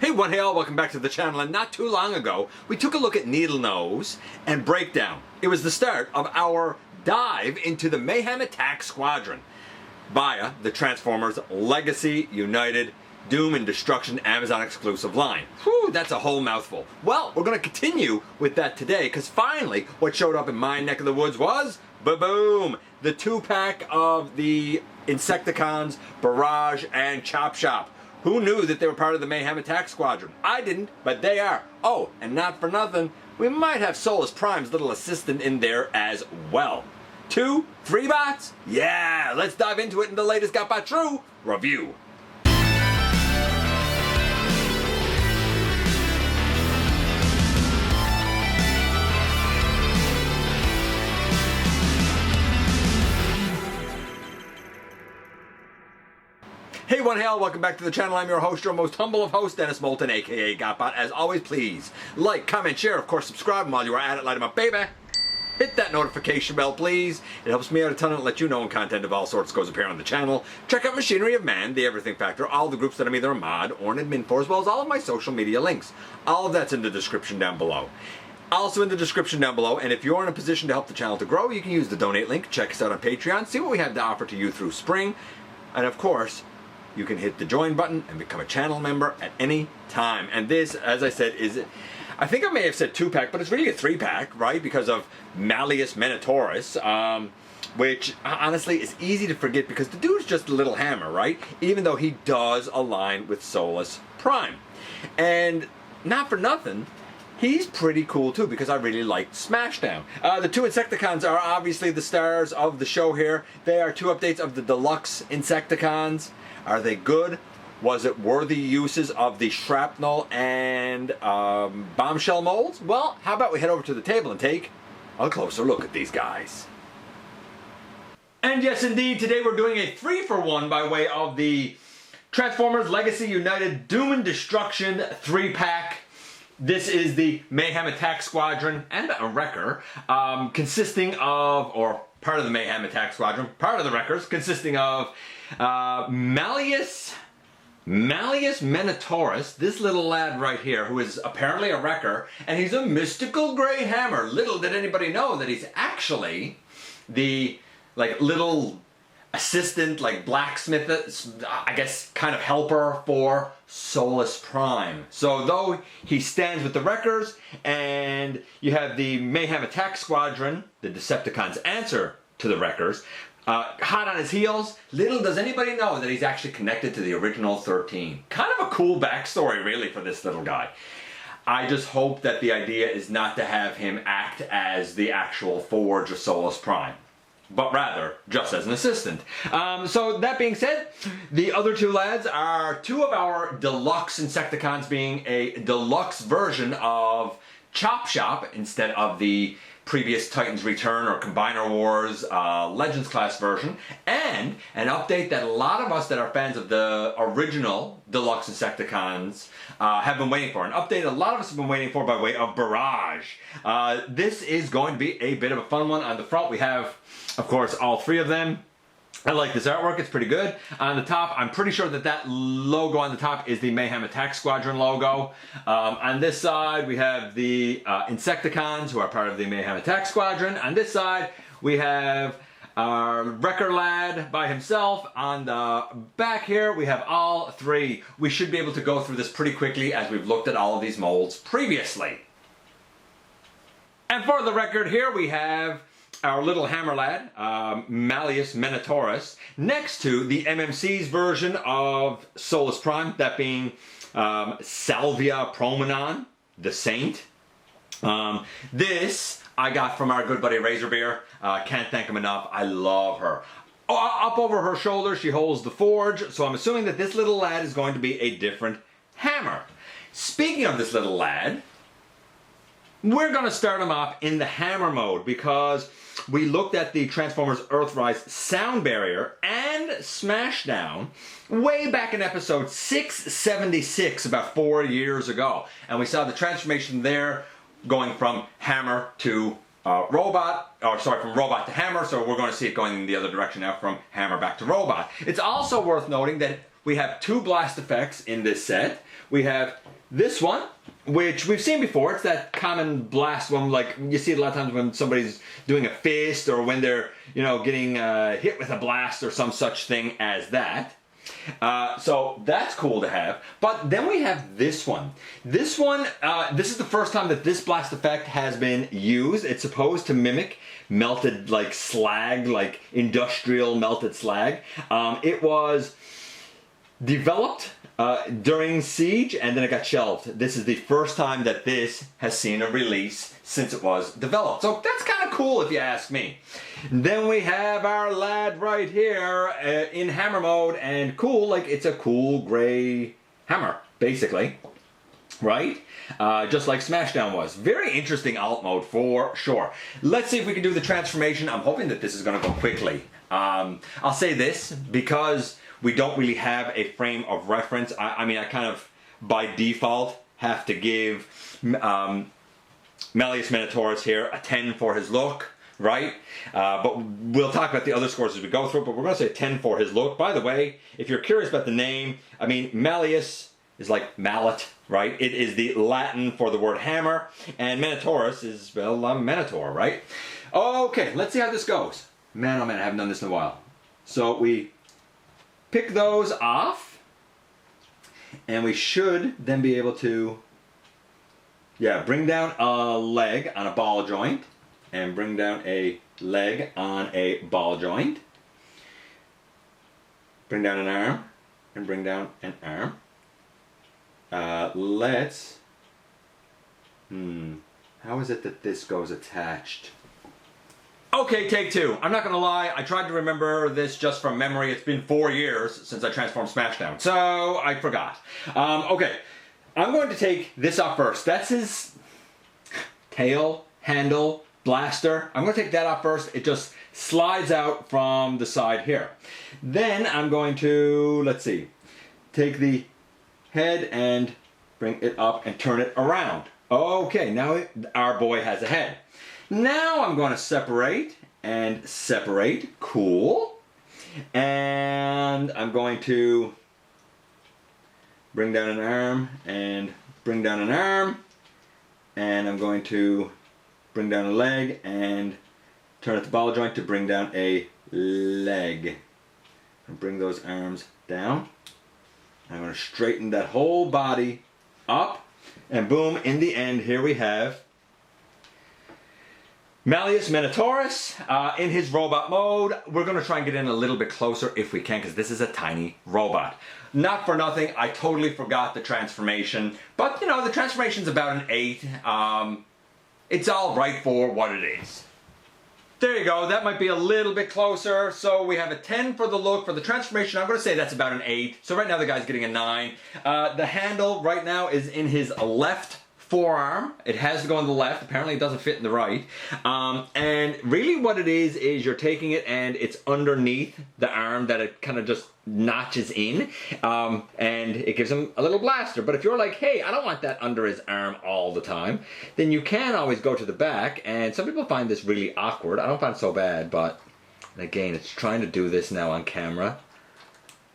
Hey one hey all, welcome back to the channel. And not too long ago we took a look at Needle Nose and Breakdown. It was the start of our dive into the Mayhen Attack Squadron via the Transformers Legacy United Doom and Destruction Amazon exclusive line. Whew, that's a whole mouthful. Well, we're going to continue with that today because finally what showed up in my neck of the woods was, ba-boom, the 2-pack of the Insecticons, Barrage and Chop Shop. Who knew that they were part of the Mayhen Attack Squadron? I didn't, but they are. Oh, and not for nothing, we might have Solus Prime's little assistant in there as well. 2 free bots? Yeah, let's dive into it in the latest GotBot True review. Hey one hail, welcome back to the channel. I'm your host, your most humble of hosts, Dennis Moulton, aka GotBot. As always, please like, comment, share, of course subscribe, and while you are at it, light 'em up, baby. Hit that notification bell, please. It helps me out a ton and let you know when content of all sorts goes up here on the channel. Check out Machinery of Man, The Everything Factor, all the groups that I'm either a mod or an admin for, as well as all of my social media links. All of that's in the description down below. Also in the description down below, and if you're in a position to help the channel to grow, you can use the donate link. Check us out on Patreon, see what we have to offer to you through spring, and of course, you can hit the join button and become a channel member at any time. And this, as I said, is, I think I may have said 2-pack, but it's really a 3-pack, right? Because of Malleus Minotaurus, which honestly is easy to forget because the dude's just a little hammer, right? Even though he does align with Solus Prime. And not for nothing, he's pretty cool too because I really liked Smashdown. The 2 Insecticons are obviously the stars of the show here. They are 2 updates of the Deluxe Insecticons. Are they good? Was it worthy uses of the shrapnel and bombshell molds? Well, how about we head over to the table and take a closer look at these guys. And yes indeed, today we're doing a 3-for-1 by way of the Transformers Legacy United Doom and Destruction 3-pack. This is the Mayhen Attack Squadron and a Wrecker, consisting of, or part of the Mayhen Attack Squadron, part of the Wreckers, consisting of Malleus Minotaurus, this little lad right here, who is apparently a Wrecker, and he's a mystical gray hammer. Little did anybody know that he's actually the, little assistant, blacksmith, I guess, kind of helper for Solus Prime. So though he stands with the Wreckers, and you have the Mayhen Attack Squadron, the Decepticons' answer to the Wreckers, hot on his heels, little does anybody know that he's actually connected to the original 13. Kind of a cool backstory, really, for this little guy. I just hope that the idea is not to have him act as the actual Forge of Solus Prime, but rather just as an assistant. So that being said, the other 2 lads are 2 of our Deluxe Insecticons, being a deluxe version of Chop Shop instead of the previous Titans Return or Combiner Wars Legends class version, and an update that a lot of us that are fans of the original Deluxe Insecticons have been waiting for. An update a lot of us have been waiting for by way of Barrage. This is going to be a bit of a fun one. On the front we have, of course, all 3 of them. I like this artwork, it's pretty good. On the top, I'm pretty sure that that logo on the top is the Mayhen Attack Squadron logo. On this side, we have the Insecticons, who are part of the Mayhen Attack Squadron. On this side, we have our Wrecker lad by himself. On the back here, we have all 3. We should be able to go through this pretty quickly as we've looked at all of these molds previously. And for the record here, we have our little hammer lad, Malleus Minotaurus, next to the MMC's version of Solus Prime, that being Salvia Promenon, the Saint. This I got from our good buddy Razorbeer. Can't thank him enough. I love her. Up over her shoulder, she holds the Forge, so I'm assuming that this little lad is going to be a different hammer. Speaking of this little lad, we're going to start him off in the hammer mode because we looked at the Transformers Earthrise sound barrier and Smashdown way back in episode 676, about 4 years ago. And we saw the transformation there going from hammer to robot, or sorry, from robot to hammer, so we're going to see it going in the other direction now from hammer back to robot. It's also worth noting that we have 2 blast effects in this set. we have this one, which we've seen before. It's that common blast one, like you see it a lot of times when somebody's doing a fist or when they're, you know, getting hit with a blast or some such thing as that. So that's cool to have. But then we have this one. This one, this is the first time that this blast effect has been used. It's supposed to mimic melted like slag, like industrial melted slag. It was developed during Siege, and then it got shelved. This is the first time that this has seen a release since it was developed. So that's kind of cool if you ask me. Then we have our lad right here in hammer mode, and cool, like it's a cool gray hammer, basically. Right? Just like Smashdown was. Very interesting alt mode for sure. Let's see if we can do the transformation. I'm hoping that this is going to go quickly. I'll say this, because we don't really have a frame of reference. I mean, I kind of, by default, have to give Malleus Minotaurus here a 10 for his look, right? But we'll talk about the other scores as we go through, but we're going to say 10 for his look. By the way, if you're curious about the name, I mean, Malleus is like mallet, right? It is the Latin for the word hammer, and Minotaurus is, well, Minotaur, right? Okay, let's see how this goes. Man, oh man, I haven't done this in a while. So we pick those off, and we should then be able to, yeah, bring down a leg on a ball joint, and bring down a leg on a ball joint. Bring down an arm, and bring down an arm. How is it that this goes attached? Okay, take two. I'm not gonna lie, I tried to remember this just from memory. It's been 4 years since I transformed Smashdown, so I forgot. Okay, I'm going to take this off first. That's his tail, handle, blaster. I'm gonna take that off first. It just slides out from the side here. Then I'm going to, let's see, take the head and bring it up and turn it around. Okay, now our boy has a head. Now I'm going to separate and separate. Cool. And I'm going to bring down an arm and bring down an arm. And I'm going to bring down a leg and turn it to ball joint to bring down a leg. And bring those arms down. I'm going to straighten that whole body up. And boom, in the end, here we have Malleus Minotaurus in his robot mode. We're going to try and get in a little bit closer if we can, because this is a tiny robot. Not for nothing, I totally forgot the transformation. But, you know, the transformation's about an 8. It's all right for what it is. There you go, that might be a little bit closer. So we have a 10 for the look. For the transformation, I'm going to say that's about an 8. So right now the guy's getting a 9. The handle right now is in his left forearm. It has to go on the left. Apparently it doesn't fit in the right. And really what it is you're taking it and it's underneath the arm that it kind of just notches in. And it gives him a little blaster. But if you're like, hey, I don't want that under his arm all the time, then you can always go to the back. And some people find this really awkward. I don't find it so bad, but again, it's trying to do this now on camera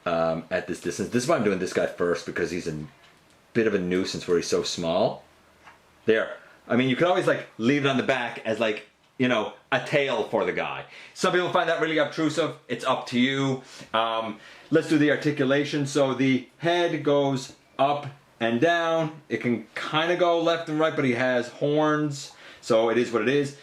at this distance. This is why I'm doing this guy first, because he's a bit of a nuisance where he's so small. There. I mean, you could always like leave it on the back as like, you know, a tail for the guy. Some people find that really obtrusive. It's up to you. Let's do the articulation. So the head goes up and down. It can kind of go left and right, but he has horns. So it is what it is.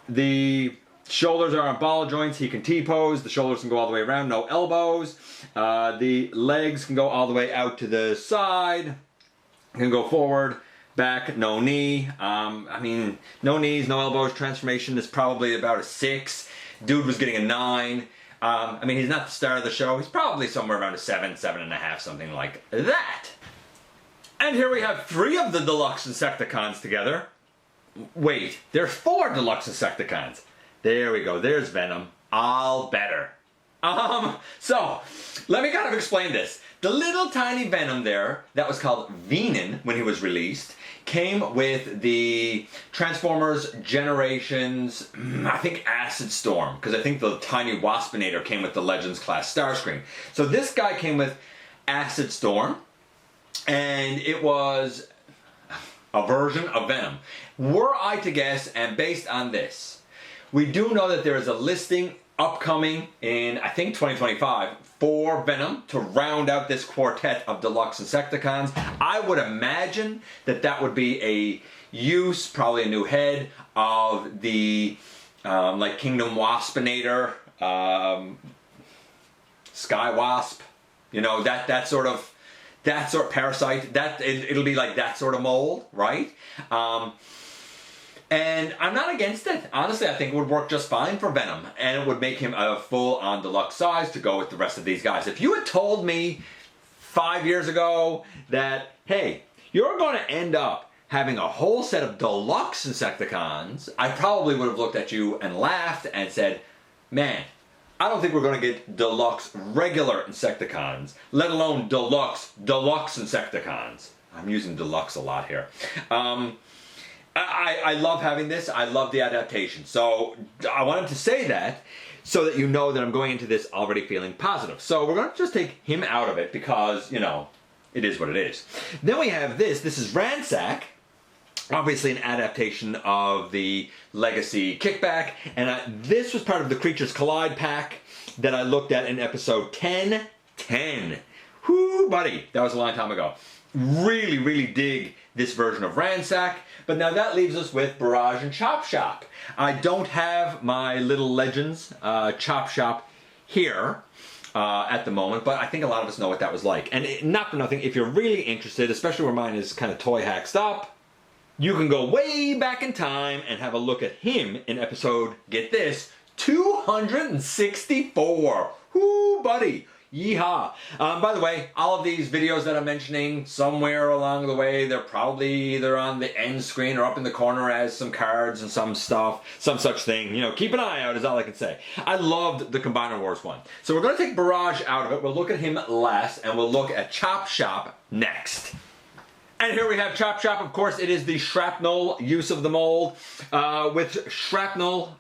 The shoulders are on ball joints. He can T-pose. The shoulders can go all the way around. No elbows. The legs can go all the way out to the side. Can go forward. Back, no knee. I mean, no knees, no elbows. Transformation is probably about a 6. Dude was getting a 9. I mean, he's not the star of the show. He's probably somewhere around a 7, 7.5, something like that. And here we have 3 of the Deluxe Insecticons together. Wait, there's 4 Deluxe Insecticons. There we go. There's Venom. All better. So, let me kind of explain this. The little tiny Venom there, that was called Venom when he was released, came with the Transformers Generations, I think Acid Storm, because I think the tiny Waspinator came with the Legends class Starscream. So this guy came with Acid Storm, and it was a version of Venom. Were I to guess, and based on this, we do know that there is a listing upcoming in, I think, 2025 for Venom to round out this quartet of deluxe Insecticons. I would imagine that that would be a use, probably a new head, of the like Kingdom Waspinator, Sky Wasp, you know, that sort of parasite. It'll be like that sort of mold, right? And I'm not against it. Honestly, I think it would work just fine for Venom, and it would make him a full-on deluxe size to go with the rest of these guys. If you had told me 5 years ago that, hey, you're going to end up having a whole set of deluxe Insecticons, I probably would have looked at you and laughed and said, man, I don't think we're going to get deluxe regular Insecticons, let alone deluxe Insecticons. I'm using deluxe a lot here. I love having this. I love the adaptation. So I wanted to say that so that you know that I'm going into this already feeling positive. So we're going to just take him out of it because, you know, it is what it is. Then we have this. This is Ransack. Obviously an adaptation of the Legacy Kickback. And this was part of the Creatures Collide pack that I looked at in episode 1010. Whoo, buddy. That was a long time ago. Really, really dig this version of Ransack. But now that leaves us with Barrage and Chop Shop. I don't have my Little Legends Chop Shop here at the moment, but I think a lot of us know what that was like. And not for nothing, if you're really interested, especially where mine is kind of toy hacked up, you can go way back in time and have a look at him in episode, get this, 264. Whoo, buddy. Yeehaw. By the way, all of these videos that I'm mentioning, somewhere along the way, they're probably either on the end screen or up in the corner as some cards and some stuff, some such thing. You know, keep an eye out is all I can say. I loved the Combiner Wars one. So we're going to take Barrage out of it. We'll look at him last, and we'll look at Chop Shop next. And here we have Chop Shop. Of course, it is the shrapnel use of the mold. With shrapnel,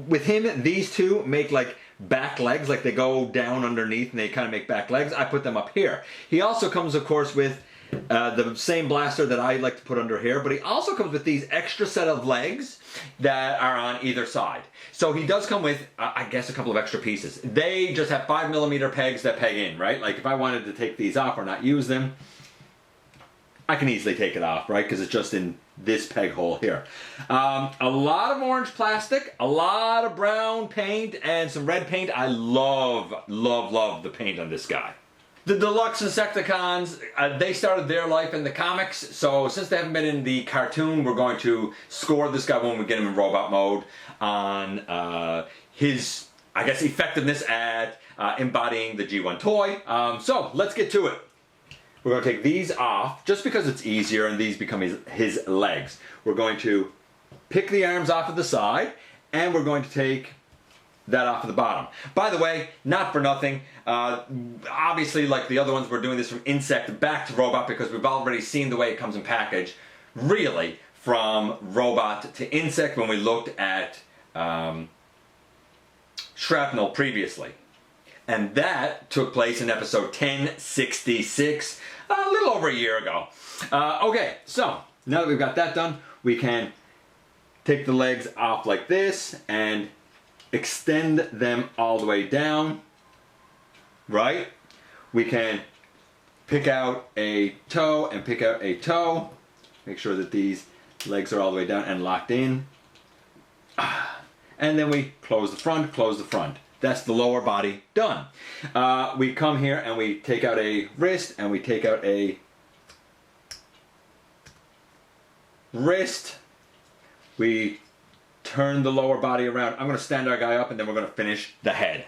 with him, these two make like back legs, like they go down underneath and they kind of make back legs. I put them up here. He also comes, of course, with the same blaster that I like to put under here, but he also comes with these extra set of legs that are on either side. So he does come with, I guess, a couple of extra pieces. They just have 5mm pegs that peg in, right? Like if I wanted to take these off or not use them, I can easily take it off, right? Because it's just in this peg hole here. A lot of orange plastic, a lot of brown paint, and some red paint. I love, love, love the paint on this guy. The Deluxe Insecticons, they started their life in the comics, so since they haven't been in the cartoon, we're going to score this guy when we get him in robot mode on his, I guess, effectiveness at embodying the G1 toy. So let's get to it. We're going to take these off, just because it's easier and these become his legs. We're going to pick the arms off of the side, and we're going to take that off of the bottom. By the way, not for nothing, obviously like the other ones, we're doing this from Insect back to Robot because we've already seen the way it comes in package. Really, from Robot to Insect when we looked at Shrapnel previously. And that took place in episode 1066, a little over a year ago. Okay, so now that we've got that done, we can take the legs off like this and extend them all the way down, right? We can pick out a toe and pick out a toe. Make sure that these legs are all the way down and locked in. And then we close the front, close the front. That's the lower body done. We come here and we take out a wrist and we take out a wrist. We turn the lower body around. I'm going to stand our guy up and then we're going to finish the head.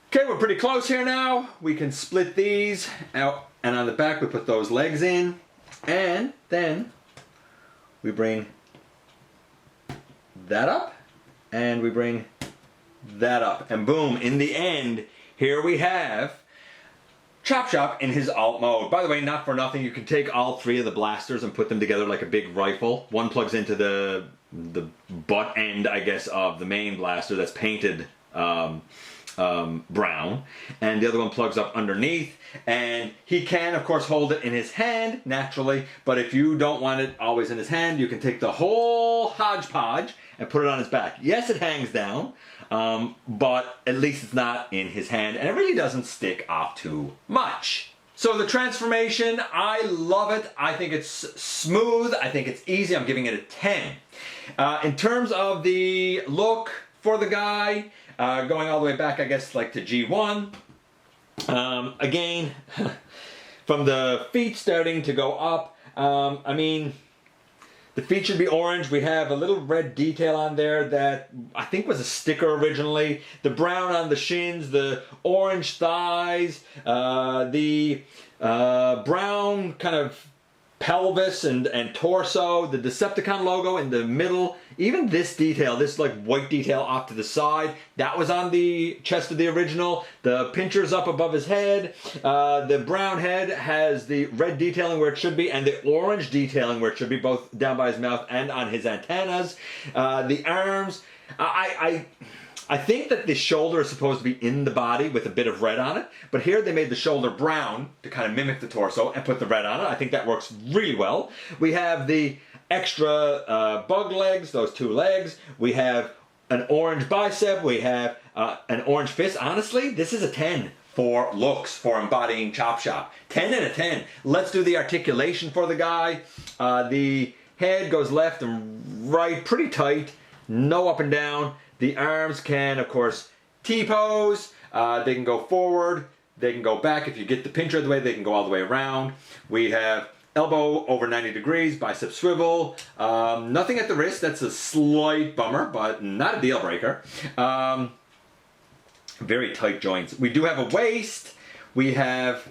Okay, we're pretty close here now. We can split these out, and on the back we put those legs in, and then we bring that up and we bring that up, and boom, in the end, here we have Chop Shop in his alt mode. By the way, not for nothing, you can take all three of the blasters and put them together like a big rifle. One plugs into the butt end, I guess, of the main blaster that's painted brown, and the other one plugs up underneath, and he can of course hold it in his hand naturally, but if you don't want it always in his hand, you can take the whole hodgepodge and put it on his back. Yes, it hangs down, but at least it's not in his hand, and it really doesn't stick off too much. So the transformation, I love it. I think it's smooth, I think it's easy. I'm giving it a 10. In terms of the look for the guy, going all the way back, I guess, like to G1. Again, from the feet starting to go up, I mean, the feet should be orange. We have a little red detail on there that I think was a sticker originally. The brown on the shins, the orange thighs, the brown kind of pelvis and torso, the Decepticon logo in the middle, even this detail, this like white detail off to the side, that was on the chest of the original. The pinchers up above his head, the brown head has the red detailing where it should be, and the orange detailing where it should be, both down by his mouth and on his antennas. The arms, I think that the shoulder is supposed to be in the body with a bit of red on it, but here they made the shoulder brown to kind of mimic the torso and put the red on it. I think that works really well. We have the extra bug legs, those 2 legs. We have an orange bicep. We have an orange fist. Honestly, this is a 10 for looks, for embodying Chop Shop. 10 and a 10. Let's do the articulation for the guy. The head goes left and right pretty tight, no up and down. The arms can, of course, T-pose. They can go forward. They can go back. If you get the pincher of the way, they can go all the way around. We have elbow over 90 degrees, bicep swivel. Nothing at the wrist. That's a slight bummer, but not a deal breaker. Very tight joints. We do have a waist. We have,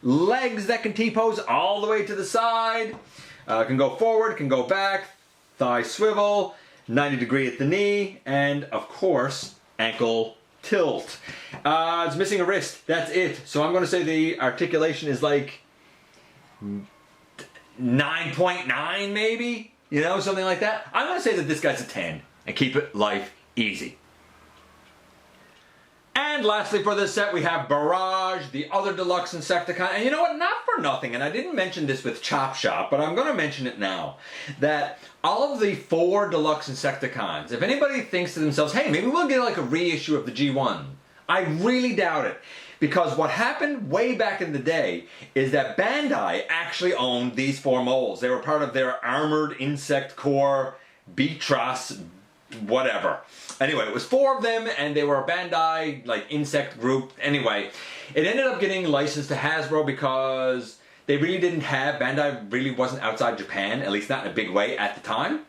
legs that can T-pose all the way to the side. Can go forward, can go back. Thigh swivel, 90 degree at the knee, and of course, ankle tilt. It's missing a wrist, that's it. So I'm going to say the articulation is like 9.9 maybe, you know, something like that. I'm going to say that this guy's a 10 and keep it life easy. And lastly for this set we have Barrage, the other deluxe insecticon. And you know what, not for nothing, and I didn't mention this with Chop Shop, but I'm going to mention it now, that all of the 4 deluxe insecticons, if anybody thinks to themselves, hey, maybe we'll get like a reissue of the G1, I really doubt it. Because what happened way back in the day is that Bandai actually owned these 4 molds. They were part of their Armored Insect Corps, Beatros, whatever. Anyway, it was 4 of them, and they were a Bandai, like, insect group. Anyway, it ended up getting licensed to Hasbro because they really didn't have, Bandai really wasn't outside Japan, at least not in a big way at the time.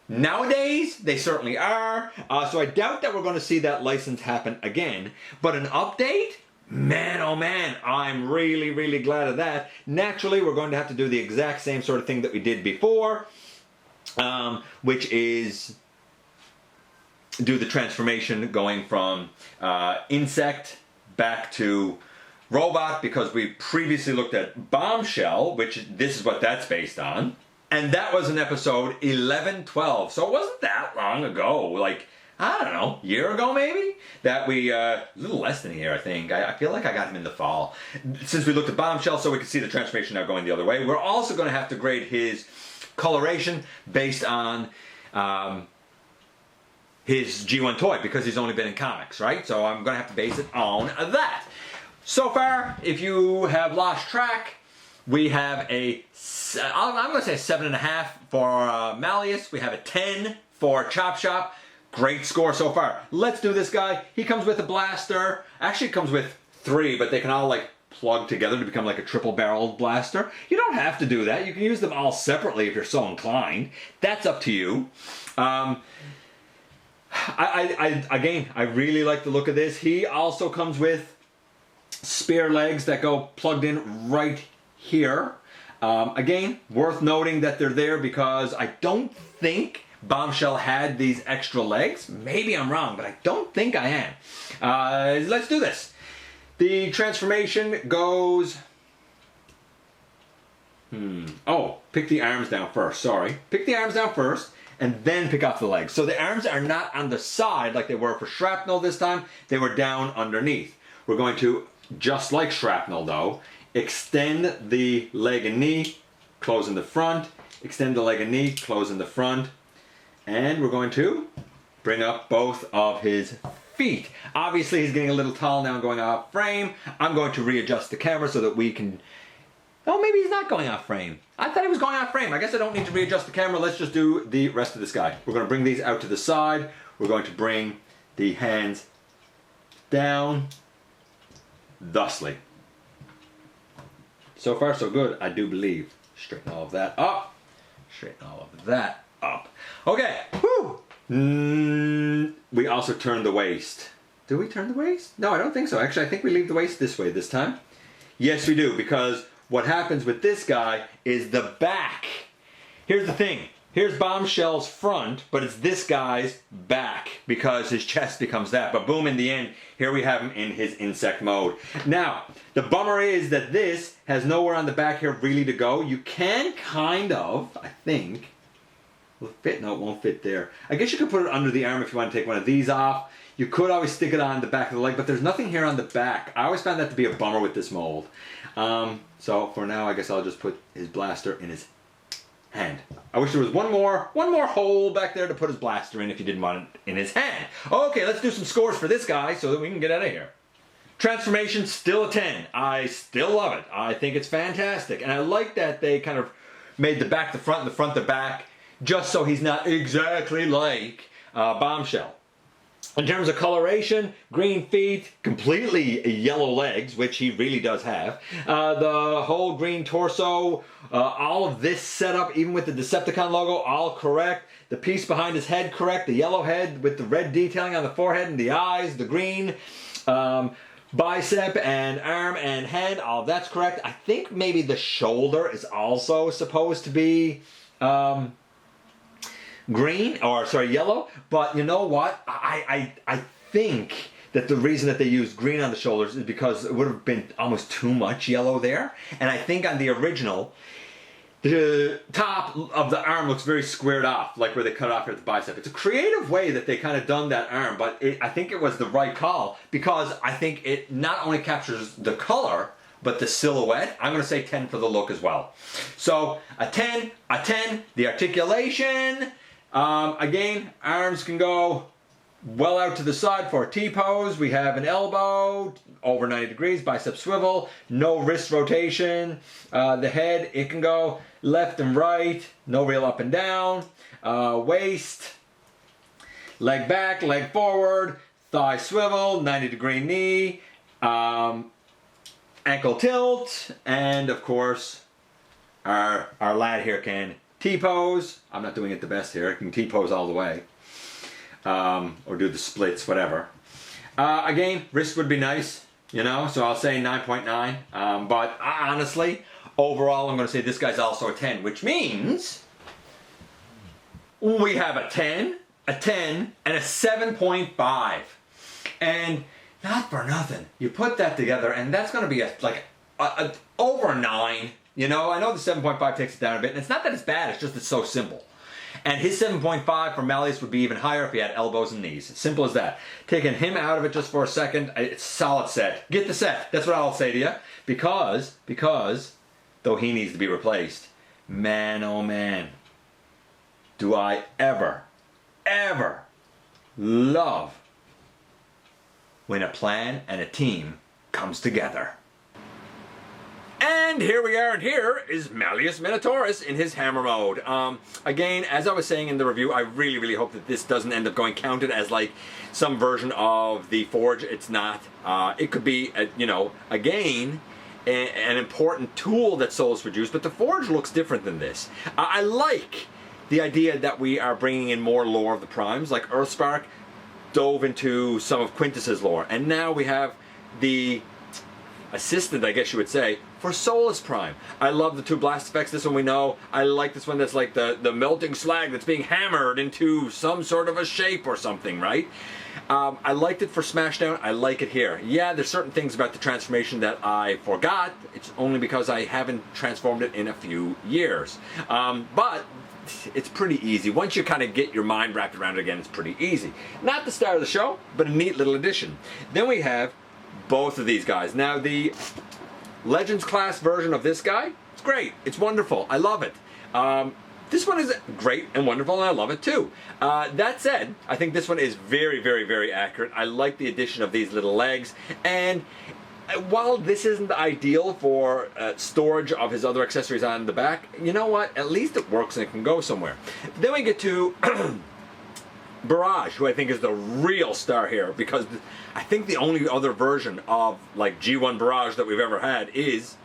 Nowadays, they certainly are, so I doubt that we're going to see that license happen again. But an update? Man, oh man, I'm really, really glad of that. Naturally, we're going to have to do the exact same sort of thing that we did before, which is do the transformation going from insect back to robot, because we previously looked at Bombshell, which this is what that's based on. And that was in episode 11-12, so it wasn't that long ago, like, I don't know, a year ago maybe? That we, a little less than a year I think. I feel like I got him in the fall. Since we looked at Bombshell, so we could see the transformation now going the other way. We're also going to have to grade his coloration based on his G1 toy, because he's only been in comics, right? So I'm going to have to base it on that. So far, if you have lost track, we have a, I'm going to say 7.5 for Malleus. We have a 10 for Chop Shop. Great score so far. Let's do this guy. He comes with a blaster. Actually, it comes with 3, but they can all like plug together to become like a triple-barreled blaster. You don't have to do that. You can use them all separately if you're so inclined. That's up to you. Again, I really like the look of this. He also comes with spear legs that go plugged in right here. Again, worth noting that they're there because I don't think Bombshell had these extra legs. Maybe I'm wrong, but I don't think I am. Let's do this. The transformation goes... Oh, pick the arms down first, sorry. Pick the arms down first. and then pick off the legs. So the arms are not on the side like they were for shrapnel this time. They were down underneath. We're going to, just like shrapnel though, extend the leg and knee, close in the front, extend the leg and knee, close in the front, and we're going to bring up both of his feet. Obviously he's getting a little tall now and going off frame. I'm going to readjust the camera so that we can... Oh, maybe he's not going off frame. I thought he was going off frame. I guess I don't need to readjust the camera. Let's just do the rest of this guy. We're going to bring these out to the side. We're going to bring the hands down thusly. So far so good, I do believe. Straighten all of that up. Straighten all of that up. Okay. Woo! We also turn the waist. Do we turn the waist? No, I don't think so. Actually, I think we leave the waist this way this time. Yes, we do, because what happens with this guy is the back. Here's the thing. Here's Bombshell's front, but it's this guy's back because his chest becomes that. But boom, in the end, here we have him in his insect mode. Now, the bummer is that this has nowhere on the back here really to go. You can kind of, I think, will it fit? No, it won't fit there. I guess you could put it under the arm if you want to take one of these off. You could always stick it on the back of the leg, but there's nothing here on the back. I always found that to be a bummer with this mold. So for now, I guess I'll just put his blaster in his hand. I wish there was one more hole back there to put his blaster in if you didn't want it in his hand. Okay, let's do some scores for this guy so that we can get out of here. Transformation, still a 10. I still love it. I think it's fantastic. And I like that they kind of made the back the front and the front the back, just so he's not exactly like Bombshell. In terms of coloration, green feet, completely yellow legs, which he really does have. The whole green torso, all of this setup, even with the Decepticon logo, all correct. The piece behind his head correct. The yellow head with the red detailing on the forehead and the eyes, the green bicep and arm and hand, all of that's correct. I think maybe the shoulder is also supposed to be... green, or sorry, yellow, but you know what? I think that the reason that they used green on the shoulders is because it would have been almost too much yellow there. And I think on the original, the top of the arm looks very squared off, like where they cut off here at the bicep. It's a creative way that they kind of done that arm, but I think it was the right call because I think it not only captures the color, but the silhouette. I'm going to say 10 for the look as well. So a 10, the articulation. Again, arms can go well out to the side for a T-pose. We have an elbow, over 90 degrees, bicep swivel, no wrist rotation. The head, it can go left and right, no real up and down. Waist, leg back, leg forward, thigh swivel, 90 degree knee, ankle tilt, and of course, our lad here can T-pose. I'm not doing it the best here. I can T-pose all the way. Or do the splits, whatever. Again, wrist would be nice, you know, so I'll say 9.9. But honestly, overall, I'm going to say this guy's also a 10, which means we have a 10, a 10, and a 7.5. And not for nothing, you put that together, and that's going to be over a 9. You know, I know the 7.5 takes it down a bit, and it's not that it's bad, it's just it's so simple. And his 7.5 for Malleus would be even higher if he had elbows and knees. Simple as that. Taking him out of it just for a second, it's a solid set. Get the set. That's what I'll say to you. Because, though he needs to be replaced, man, oh man, do I ever love when a plan and a team comes together. And here we are, and here is Malleus Minotaurus in his hammer mode. Again, as I was saying in the review, I really hope that this doesn't end up going counted as like some version of the Forge. It's not. It could be, you know, again, an important tool that Solus produced, but the Forge looks different than this. I like the idea that we are bringing in more lore of the Primes, like Earthspark dove into some of Quintus's lore, and now we have the assistant, I guess you would say, for Solus Prime. I love the two blast effects. This one we know. I like this one that's like the melting slag that's being hammered into some sort of a shape or something, right? I liked it for Smashdown. I like it here. Yeah, there's certain things about the transformation that I forgot. It's only because I haven't transformed it in a few years. But it's pretty easy. Once you kind of get your mind wrapped around it again, it's pretty easy. Not the star of the show, but a neat little addition. Then we have both of these guys. Now the Legends class version of this guy, it's great. It's wonderful. I love it. This one is great and wonderful, and I love it too. That said, I think this one is very, very, very accurate. I like the addition of these little legs, and while this isn't ideal for storage of his other accessories on the back, you know what? At least it works and it can go somewhere. Then we get to Barrage, who I think is the real star here, because I think the only other version of like G1 Barrage that we've ever had is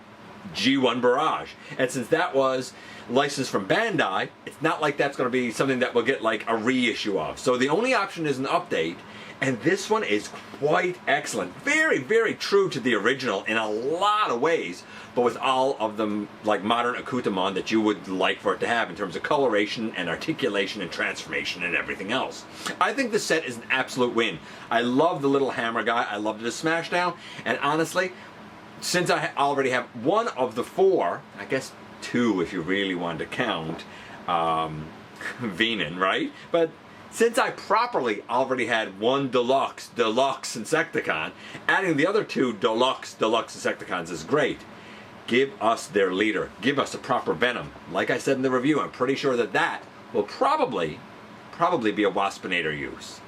G1 Barrage. And since that was licensed from Bandai, it's not like that's going to be something that we'll get like a reissue of. So the only option is an update. And this one is quite excellent. Very, very true to the original in a lot of ways, but with all of them like modern accoutrement that you would like for it to have in terms of coloration and articulation and transformation and everything else. I think the set is an absolute win. I love the little hammer guy. I love the smash down. And honestly, since I already have one of the four, I guess two if you really want to count Venom, right? But since I properly already had one Deluxe insecticon, adding the other two Deluxe insecticons is great. Give us their leader. Give us a proper Venom. Like I said in the review, I'm pretty sure that that will probably be a Waspinator use.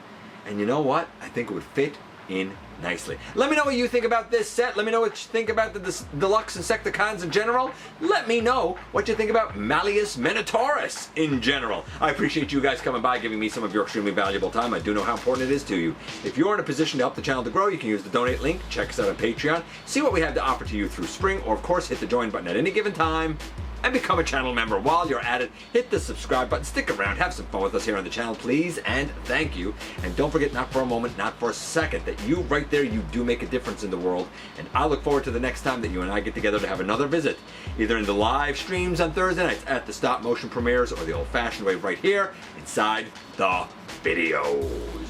And you know what? I think it would fit in nicely. Let me know what you think about this set. Let me know what you think about the Deluxe insecticons in general. Let me know what you think about Malleus Minotaurus in general. I appreciate you guys coming by, giving me some of your extremely valuable time. I do know how important it is to you. If you're in a position to help the channel to grow, you can use the donate link. Check us out on Patreon. See what we have to offer to you through Spring, or of course hit the join button at any given time and become a channel member. While you're at it, hit the subscribe button, stick around, have some fun with us here on the channel, please, and thank you. And don't forget, not for a moment, not for a second, that you right there, you do make a difference in the world. And I look forward to the next time that you and I get together to have another visit, either in the live streams on Thursday nights at the stop motion premieres, or the old-fashioned way right here inside the videos.